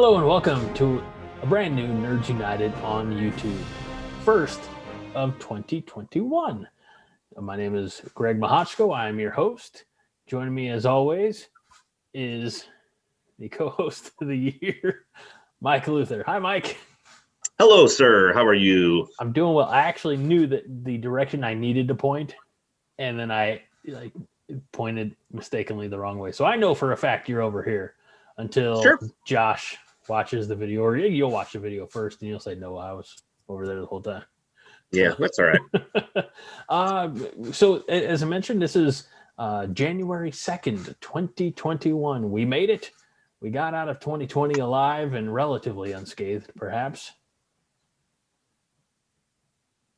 Hello and welcome to a brand new Nerds United on YouTube, first of 2021. My name is Greg Mahochko. I am your host. Joining me as always is the co-host of the year, Mike Luther. Hi, Mike. Hello, sir. How are you? I'm doing well. I actually knew that the direction I needed to point, and then I pointed mistakenly the wrong way. So I know for a fact you're over here until Josh watches the video, or you'll watch the video first and you'll say, no, I was over there the whole time. Yeah, that's all right. So as I mentioned, this is January 2nd, 2021. We made it. We got out of 2020 alive and relatively unscathed, perhaps.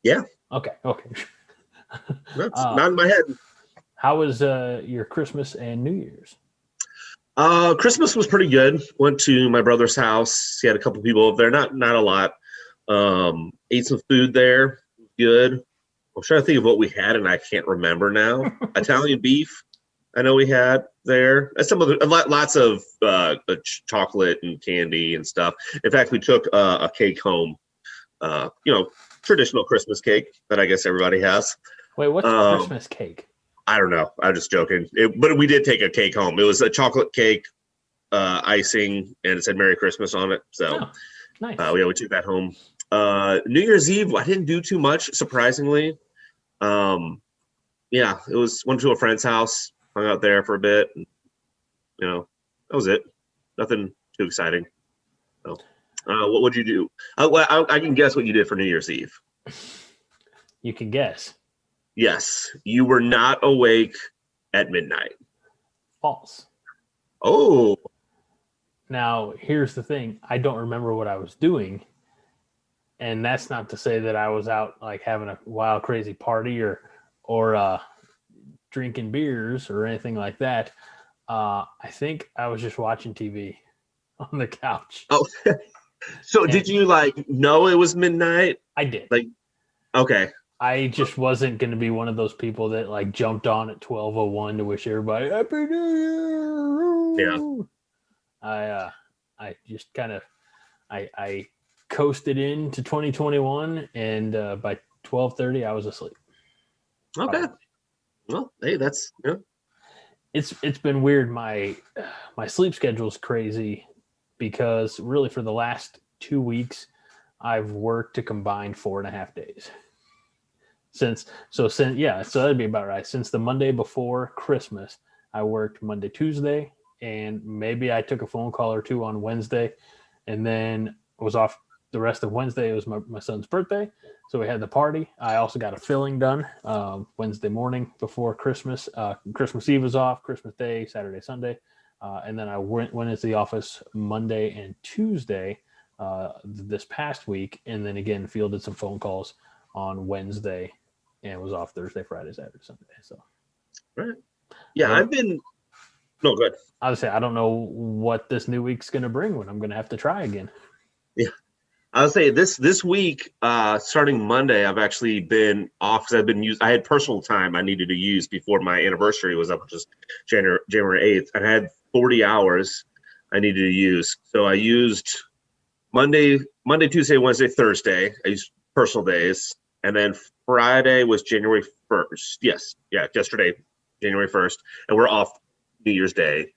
Yeah. Okay. That's not in my head. How was your Christmas and New Year's? Christmas was pretty good. Went to my brother's house. He had a couple people over there, not a lot. Ate some food there. Good. I'm trying to think of what we had, and I can't remember now. Italian beef, I know we had there. Some of lots of chocolate and candy and stuff. In fact, we took a cake home. Traditional Christmas cake that I guess everybody has. Wait, what's Christmas cake? I don't know. I'm just joking. But we did take a cake home. It was a chocolate cake, icing, and it said Merry Christmas on it. So, nice. We took that home. New Year's Eve, I didn't do too much, surprisingly. It was went to a friend's house, hung out there for a bit. And, that was it. Nothing too exciting. So, what would you do? I can guess what you did for New Year's Eve. You can guess. Yes, you were not awake at midnight. False. Oh. Now, here's the thing. I don't remember what I was doing. And that's not to say that I was out like having a wild, crazy party or drinking beers or anything like that. I think I was just watching TV on the couch. Oh, so did you know it was midnight? I did. Okay. I just wasn't going to be one of those people that jumped on at 12:01 to wish everybody Happy New Year. Yeah. I just kind of I coasted into 2021, and by 12:30 I was asleep. Okay. Probably. Well, hey, that's It's been weird. My sleep schedule is crazy because really for the last 2 weeks I've worked to combine 4.5 days. So that'd be about right. Since the Monday before Christmas, I worked Monday, Tuesday, and maybe I took a phone call or two on Wednesday, and then was off the rest of Wednesday. It was my son's birthday, so we had the party. I also got a filling done Wednesday morning before Christmas. Christmas Eve was off, Christmas Day, Saturday, Sunday, and then I went into the office Monday and Tuesday this past week, and then again fielded some phone calls on Wednesday. And was off Thursday, Friday, Saturday, Sunday. So, right. Yeah, I've been. No, good. I would say I don't know what this new week's going to bring. When I'm going to have to try again. Yeah, I would say this week, starting Monday, I've actually been off because I had personal time I needed to use before my anniversary was up, which is January 8th. I had 40 hours I needed to use, so I used Monday, Tuesday, Wednesday, Thursday. I used personal days. And then Friday was January 1st. Yes. Yeah. Yesterday, January 1st. And we're off New Year's Day.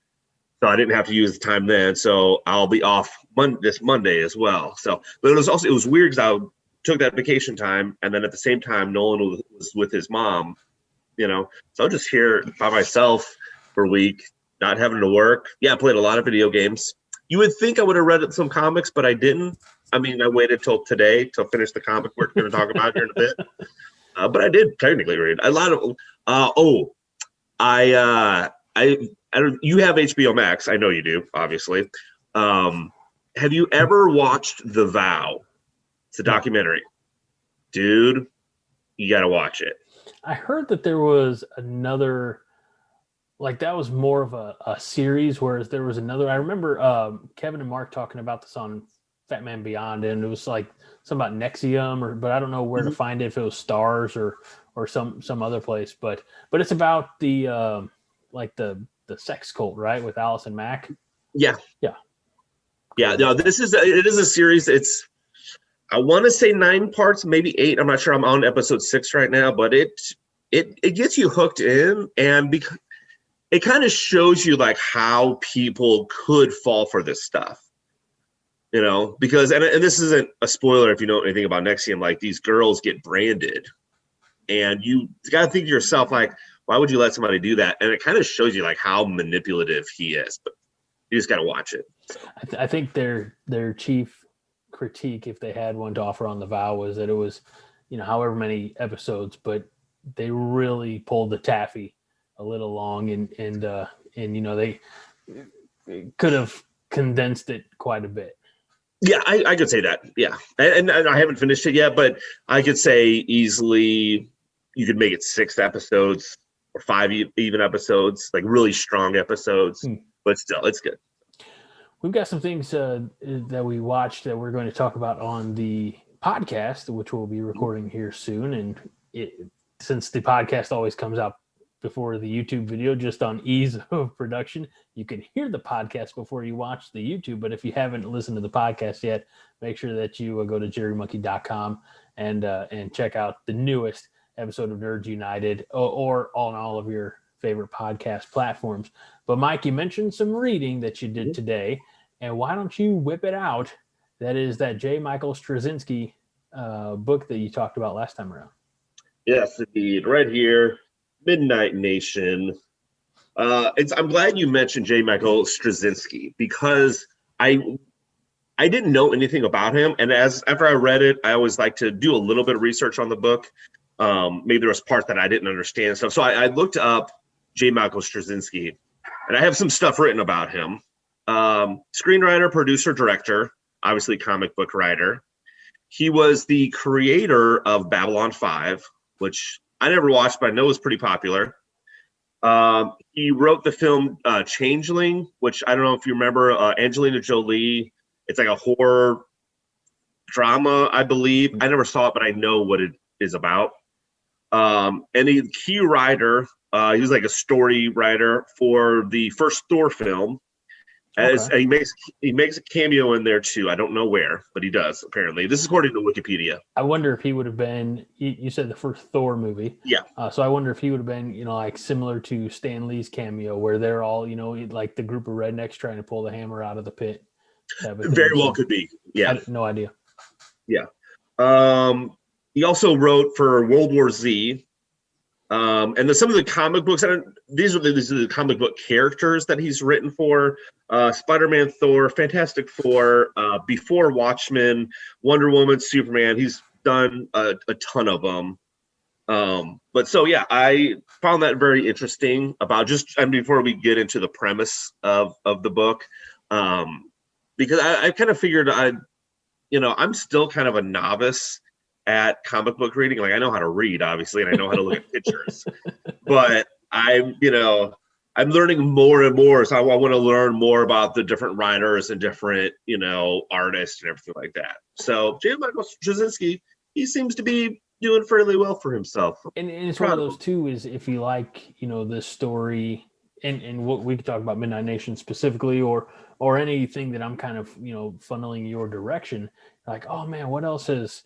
So I didn't have to use the time then. So I'll be off this Monday as well. So, but it was weird because I took that vacation time. And then at the same time, Nolan was with his mom, So I'm just here by myself for a week, not having to work. Yeah. I played a lot of video games. You would think I would have read some comics, but I didn't. I mean, I waited till today to finish the comic we're going to talk about here in a bit. But I did technically read a lot of. You have HBO Max. I know you do, obviously. Have you ever watched The Vow? It's a documentary. Dude, you got to watch it. I heard that there was another. That was more of a series, whereas there was another. I remember Kevin and Mark talking about this on Fat Man Beyond, and it was something about Nexium, but I don't know where to find it, if it was Stars or some other place. But it's about the sex cult, right, with Allison Mack. Yeah. Yeah, no, it is a series. I want to say 9 parts, maybe 8. I'm not sure. I'm on episode 6 right now, but it gets you hooked in, and because it kind of shows you like how people could fall for this stuff. Because and this isn't a spoiler if you know anything about NXIVM, like these girls get branded, and you got to think to yourself, like, why would you let somebody do that? And it kind of shows you like how manipulative he is, but you just got to watch it. So. I think their chief critique, if they had one to offer on The Vow, was that it was, however many episodes, but they really pulled the taffy a little long, and they could have condensed it quite a bit. Yeah, I could say that. Yeah, and I haven't finished it yet, but I could say easily you could make it 6 episodes or 5 even episodes, like really strong episodes. But still, it's good. We've got some things that we watched that we're going to talk about on the podcast, which we'll be recording here soon. And since the podcast always comes out before the YouTube video, just on ease of production, you can hear the podcast before you watch the YouTube. But if you haven't listened to the podcast yet, make sure that you go to jerrymonkey.com and check out the newest episode of Nerds United or on all of your favorite podcast platforms. But Mike, you mentioned some reading that you did today, and why don't you whip it out? That is that J Michael Straczynski book that you talked about last time around. Yes, indeed. Right here, Midnight Nation. I'm glad you mentioned J Michael Straczynski, because I didn't know anything about him, and after I read it, I always like to do a little bit of research on the book. Maybe there was parts that I didn't understand stuff, so I looked up J Michael Straczynski, and I have some stuff written about him. Screenwriter, producer, director, obviously comic book writer. He was the creator of Babylon 5, which I never watched, but I know was pretty popular. He wrote the film Changeling, which I don't know if you remember, Angelina Jolie. It's like a horror drama, I believe. I never saw it, but I know what it is about. And the key writer, he was like a story writer for the first Thor film. He makes a cameo in there too. I don't know where, but he does apparently. This is according to Wikipedia. I wonder if he would have been. You said the first Thor movie. Yeah. So I wonder if he would have been, like similar to Stan Lee's cameo, where they're all, like the group of rednecks trying to pull the hammer out of the pit. Very well could be. Yeah. No idea. Yeah. He also wrote for World War Z. And some of the comic books, these are the comic book characters that he's written for: Spider-Man, Thor, Fantastic Four, before Watchmen, Wonder Woman, Superman. He's done a ton of them. But so, yeah, I found that very interesting before we get into the premise of the book, because I kind of figured I'm still kind of a novice at comic book reading. Like, I know how to read, obviously, and I know how to look at pictures, but I'm learning more and more. So I want to learn more about the different writers and different, artists and everything like that. So J Michael Straczynski, he seems to be doing fairly well for himself. And it's one of those too, is if you like, this story and what we could talk about Midnight Nation specifically, or anything that I'm kind of, funneling your direction, like, oh man, what else has,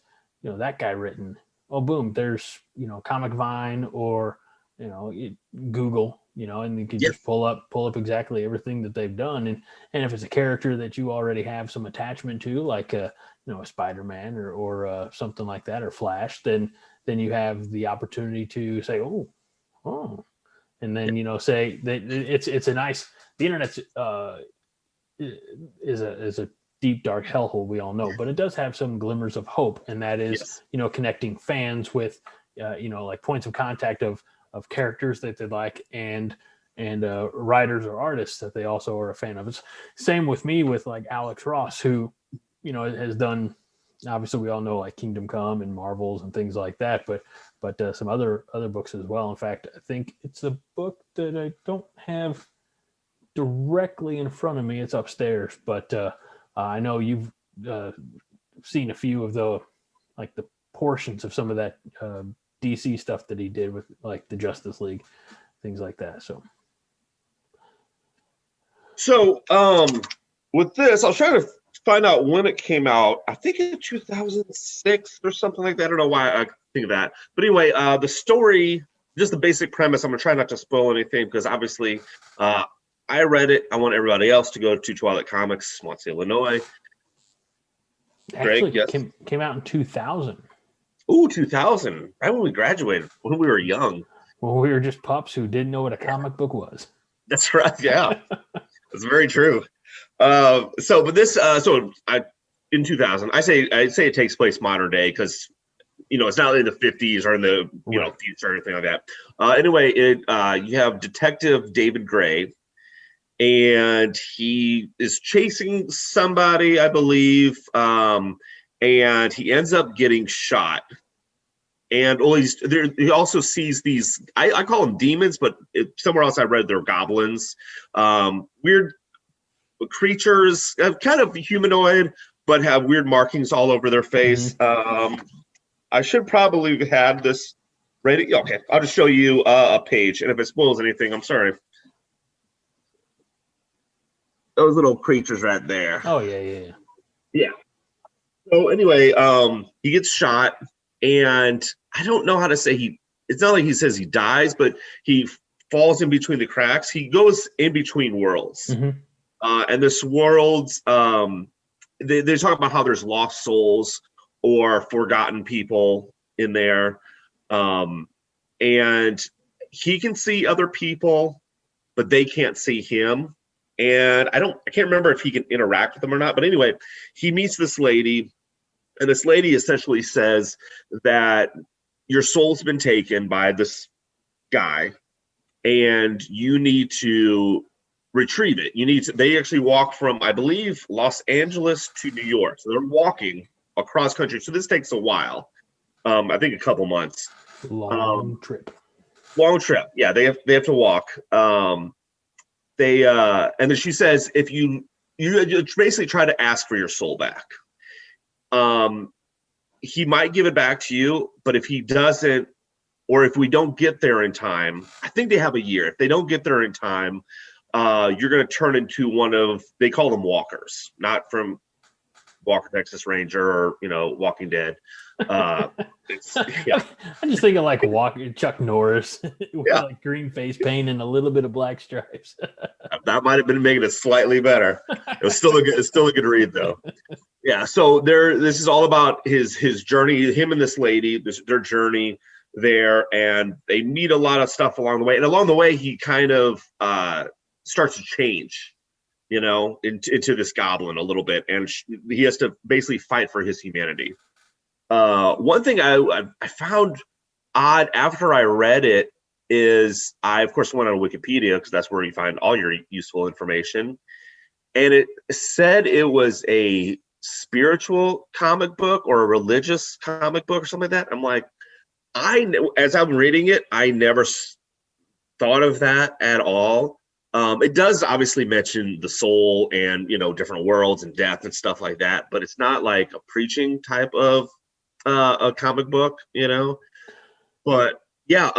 that guy written? Oh, boom, there's, Comic Vine or, Google, and you can just pull up exactly everything that they've done. And if it's a character that you already have some attachment to, like a Spider-Man or something like that, or Flash, then you have the opportunity to say, oh, and then, say that it's a nice, the internet's is a deep dark hellhole, we all know, but it does have some glimmers of hope, and that is connecting fans with like points of contact of characters that they like, and writers or artists that they also are a fan of. It's same with me with like Alex Ross, who has done, obviously we all know, like Kingdom Come and Marvels and things like that, but some other books as well. In fact, I think it's a book that I don't have directly in front of me. It's upstairs, but I know you've seen a few of the portions of some of that DC stuff that he did with like the Justice League, things like that. So with this, I'll try to find out when it came out. I think in 2006 or something like that. I don't know why I think of that. But anyway, the story, just the basic premise. I'm gonna try not to spoil anything because obviously, I read it. I want everybody else to go to Twilight Comics, Swansea, Illinois. Actually, Greg, yes. came out in 2000. Ooh, 2000. Right when we graduated, when we were young. Well, we were just pups who didn't know what a comic book was. That's right. Yeah, that's very true. In 2000, I say it takes place modern day because it's not in the 50s or in the future or anything like that. Anyway, you have Detective David Gray, and he is chasing somebody, I believe, and he ends up getting shot. And he also sees these, I call them demons, but somewhere else I read they're goblins, weird creatures, kind of humanoid, but have weird markings all over their face. I should probably have had this ready. Okay, I'll just show you a page, and if it spoils anything, I'm sorry. Those little creatures right there. Oh, yeah. So anyway, he gets shot, and I don't know how to say it's not like he says he dies, but he falls in between the cracks. He goes in between worlds. And this world's, they talk about how there's lost souls or forgotten people in there. And he can see other people, but they can't see him. And I can't remember if he can interact with them or not. But anyway, he meets this lady, and this lady essentially says that your soul's been taken by this guy, and you need to retrieve it. They actually walk from, I believe, Los Angeles to New York. So they're walking across country. So this takes a while. I think a couple months. Long trip. Yeah, they have to walk. And then she says, if you basically try to ask for your soul back. He might give it back to you, but if he doesn't, or if we don't get there in time, I think they have a year. If they don't get there in time, you're going to turn into they call them walkers, not from Walker, Texas Ranger, or Walking Dead. I'm just thinking like Chuck Norris with like green face paint and a little bit of black stripes. That might have been making it slightly better. It's still a good read though. Yeah. So this is all about his journey, him and this lady, their journey there, and they meet a lot of stuff along the way. And along the way, he kind of starts to change, into this goblin a little bit, and he has to basically fight for his humanity. One thing I found odd after I read it is I, of course, went on Wikipedia because that's where you find all your useful information. And it said it was a spiritual comic book or a religious comic book or something like that. I'm like, as I'm reading it, I never thought of that at all. It does obviously mention the soul and, different worlds and death and stuff like that, but it's not like a preaching type of a comic book, But yeah,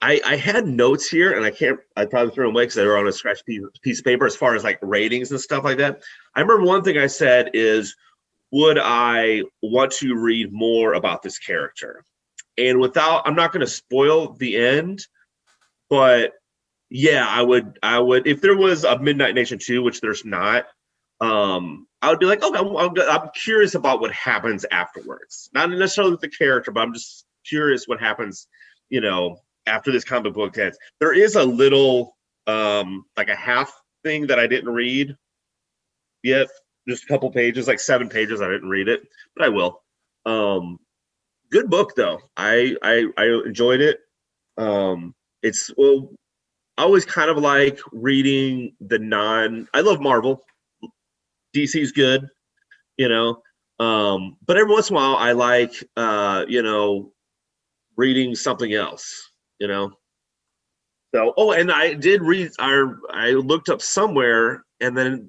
I had notes here, and I probably threw them away because they were on a scratch piece of paper as far as like ratings and stuff like that. I remember one thing I said is, would I want to read more about this character? And I'm not going to spoil the end, but yeah, I would, if there was a Midnight Nation 2, which there's not, I would be like, okay, I'm curious about what happens afterwards. Not necessarily with the character, but I'm just curious what happens, after this comic book ends. There is a little, like a half thing that I didn't read yet. Just a couple pages, like 7 pages. I didn't read it, but I will. Good book though. I enjoyed it. I always kind of like reading I love Marvel. DC's good, but every once in a while I like, reading something else, So, and I did read, I looked up somewhere, and then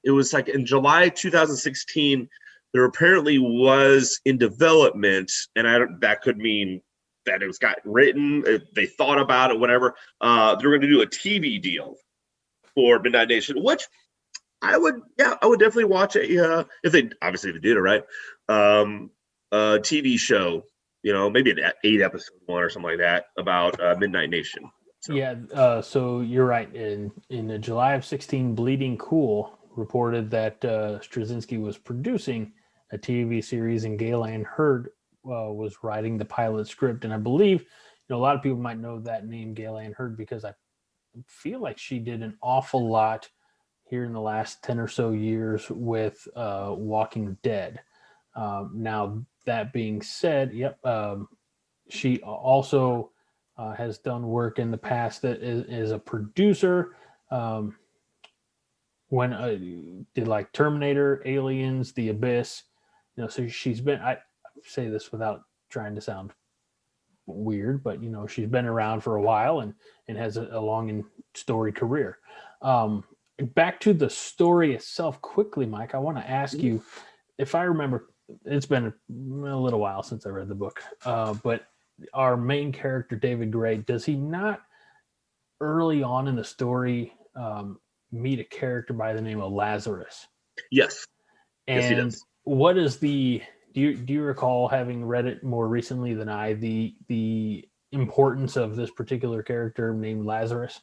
it was like in July 2016, there apparently was in development, and that could mean that it was got written, they thought about it, whatever. They were going to do a TV deal for Midnight Nation, which I would definitely watch if they did it right, a TV show, maybe an 8-episode one or something like that about Midnight Nation. So. Yeah, so you're right. In July of 16, Bleeding Cool reported that Straczynski was producing a TV series, and Galen Hurd was writing the pilot script. And I believe, a lot of people might know that name, Galen Hurd, because I feel like she did an awful lot here in the last 10 or so years with Walking Dead. Now, that being said, she also has done work in the past that is a producer. When did like Terminator, Aliens, The Abyss. So she's been. I say this without trying to sound weird, but she's been around for a while and has a long and storied career. Back to the story itself, quickly, Mike. I want to ask you, if I remember, it's been a little while since I read the book, but our main character, David Gray, does he not early on in the story meet a character by the name of Lazarus? Yes. And yes, he does. What is do you recall, having read it more recently than I, the importance of this particular character named Lazarus?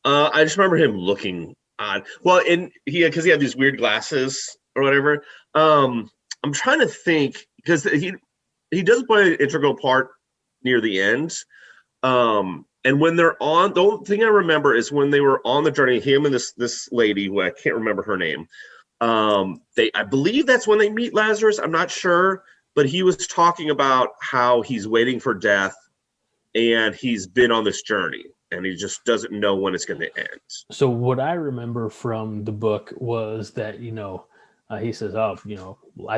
I just remember him looking odd. Well, because he had these weird glasses or whatever. I'm trying to think, because he does play an integral part near the end. And when they're on, the only thing I remember is when they were on the journey, him and this lady who I can't remember her name. I believe that's when they meet Lazarus. I'm not sure, but he was talking about how he's waiting for death and he's been on this journey and he just doesn't know when it's going to end. So what I remember from the book was that, he says, I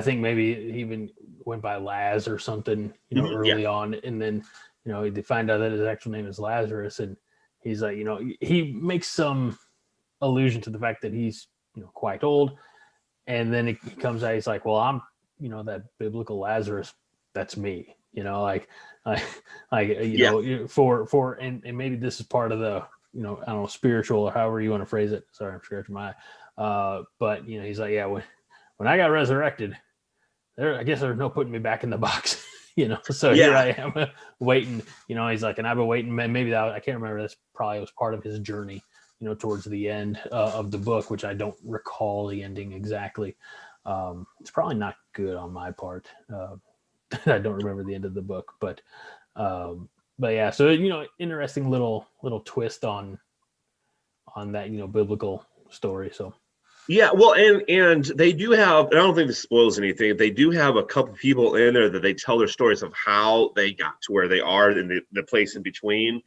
think maybe he even went by Laz or something, early on. And then, they find out that his actual name is Lazarus. And he's like, he makes some allusion to the fact that he's, quite old. And then he comes out, he's like, well, I'm, that biblical Lazarus, that's me, and maybe this is part of the, I don't know, spiritual or however you want to phrase it. Sorry, I'm scratching my eye. But, he's like, yeah, when I got resurrected, I guess there's no putting me back in the box, so here I am waiting, he's like, and I've been waiting, maybe I can't remember, that's probably was part of his journey, towards the end of the book, which I don't recall the ending exactly. It's probably not good on my part. I don't remember the end of the book, but yeah, so, interesting little twist on that, biblical story. So. Yeah, well, and they do have, I don't think this spoils anything, they do have a couple people in there that they tell their stories of how they got to where they are in the place in between.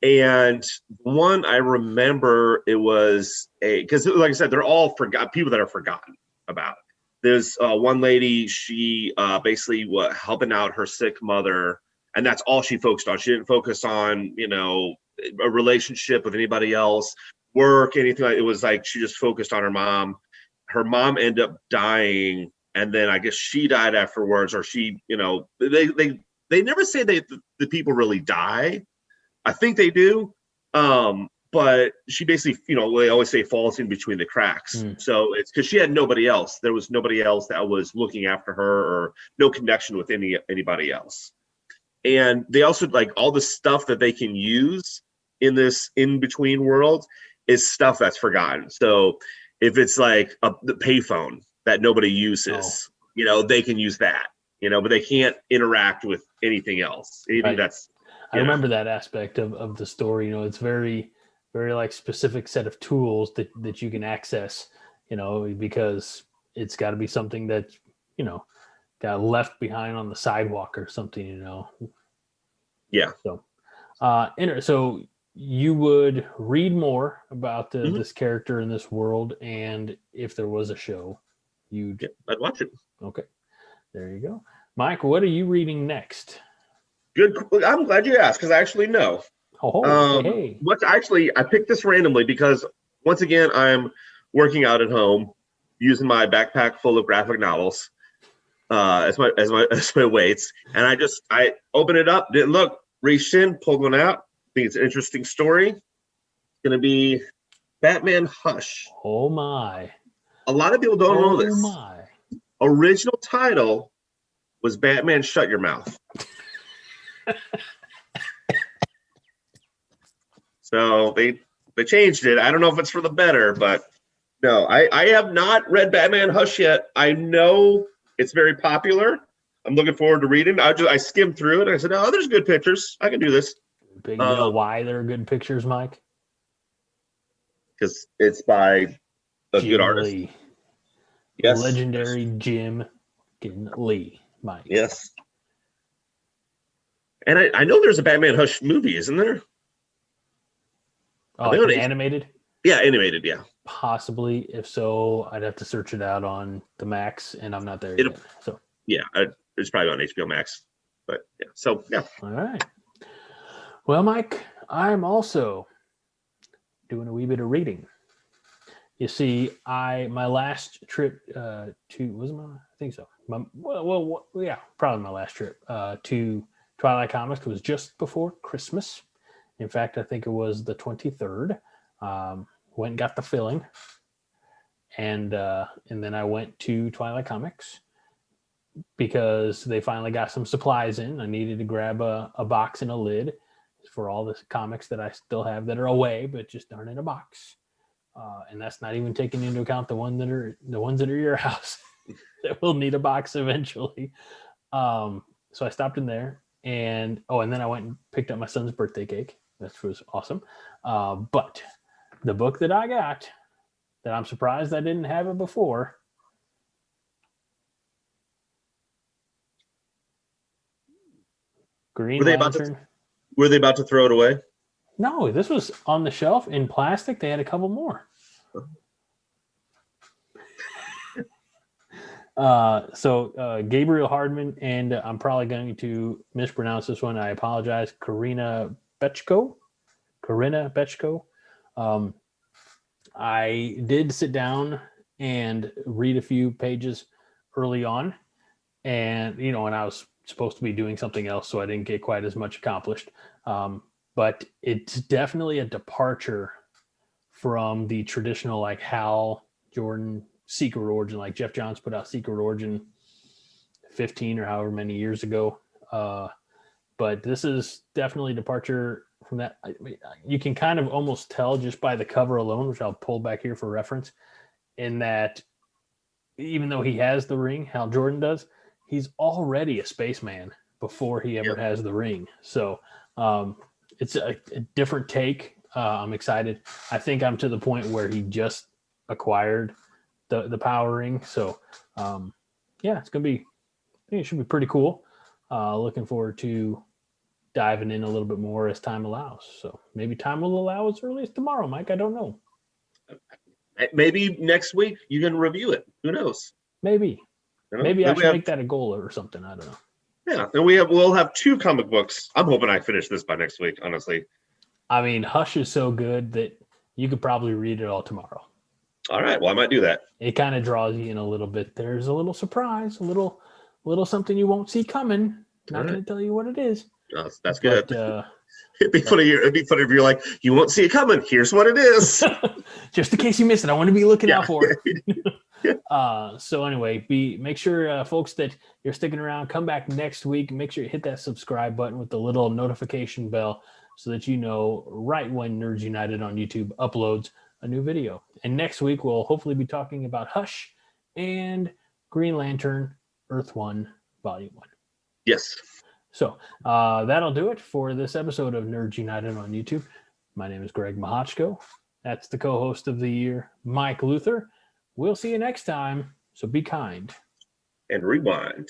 And one I remember, it was because like I said, they're all people that are forgotten about. There's one lady, she basically was helping out her sick mother, and that's all she focused on. She didn't focus on, a relationship with anybody else, work, anything. It was like she just focused on her mom. Her mom ended up dying, and then I guess she died afterwards, or she, they never say the people really die. I think they do, but she basically, they always say falls in between the cracks. So it's because she had nobody else. There was nobody else that was looking after her, or no connection with anybody else. And they also, like, all the stuff that they can use in this in-between world is stuff that's forgotten. So if it's like the payphone that nobody uses, they can use that, but they can't interact with anything else. Anything that's, I remember that aspect of the story. It's very, very like specific set of tools that you can access, because it's got to be something that, got left behind on the sidewalk or something, Yeah. So, so you would read more about this character in this world, and if there was a show, I'd watch it. Okay, there you go, Mike. What are you reading next? Good. I'm glad you asked, because I actually know. Hey. I picked this randomly because, once again, I'm working out at home using my backpack full of graphic novels as my weights, and I opened it up, didn't look, reached in, pulled one out. I think it's an interesting story. It's going to be Batman Hush. Oh my. A lot of people don't know this. Oh my. Original title was Batman Shut Your Mouth. So they changed it. I don't know if it's for the better, but no, I have not read Batman Hush yet. I know it's very popular. I'm looking forward to reading. I skimmed through it and I said, oh, there's good pictures. I can do this. You know why there are good pictures, Mike? Because it's by a Jim good artist. Lee. Yes. Legendary Jim Lee, Mike. Yes. And I know there's a Batman Hush movie, isn't there? Oh, like animated? Yeah, animated, yeah. Possibly. If so, I'd have to search it out on the Max, and I'm not there yet. So yeah, it's probably on HBO Max. But yeah, so yeah. All right. Well, Mike, I'm also doing a wee bit of reading. You see, my last trip I think so. Yeah, probably my last trip to Twilight Comics was just before Christmas. In fact, I think it was the 23rd. Went and got the filling, and then I went to Twilight Comics because they finally got some supplies in. I needed to grab a box and a lid for all the comics that I still have that are away, but just aren't in a box. And that's not even taking into account the ones that are your house that will need a box eventually. So I stopped in there, and then I went and picked up my son's birthday cake. That was awesome. But the book that I got, that I'm surprised I didn't have it before, Green Lantern. Were they about to throw it away? No, this was on the shelf in plastic. They had a couple more. So Gabriel Hardman, and I'm probably going to mispronounce this one. I apologize. Corinna Bechko. I did sit down and read a few pages early on, and and I was supposed to be doing something else, so I didn't get quite as much accomplished. But it's definitely a departure from the traditional like Hal Jordan Secret Origin, like Jeff Johns put out Secret Origin 15 or however many years ago. But this is definitely a departure from that. You can kind of almost tell just by the cover alone, which I'll pull back here for reference, in that even though he has the ring, Hal Jordan does, he's already a spaceman before he ever has the ring. So it's a different take. I'm excited. I think I'm to the point where he just acquired the power ring. So it's gonna be. I think it should be pretty cool. Looking forward to diving in a little bit more as time allows. So maybe time will allow as early as tomorrow, Mike. I don't know. Maybe next week you can review it. Who knows? Maybe. Maybe I should make that a goal or something. I don't know. Yeah, and we'll have 2 comic books. I'm hoping I finish this by next week, honestly. I mean, Hush is so good that you could probably read it all tomorrow. All right, well, I might do that. It kind of draws you in a little bit. There's a little surprise, a little something you won't see coming. Not going to tell you what it is. Oh, that's good. It'd be funny if you're like, you won't see it coming. Here's what it is. Just in case you miss it, I want to be looking out for it. So anyway, make sure, folks, that you're sticking around. Come back next week. Make sure you hit that subscribe button with the little notification bell so that you know right when Nerds United on YouTube uploads a new video. And next week, we'll hopefully be talking about Hush and Green Lantern Earth 1 Volume 1. Yes. So that'll do it for this episode of Nerds United on YouTube. My name is Greg Mahochko. That's the co-host of the year, Mike Luther. We'll see you next time, so be kind. And rewind.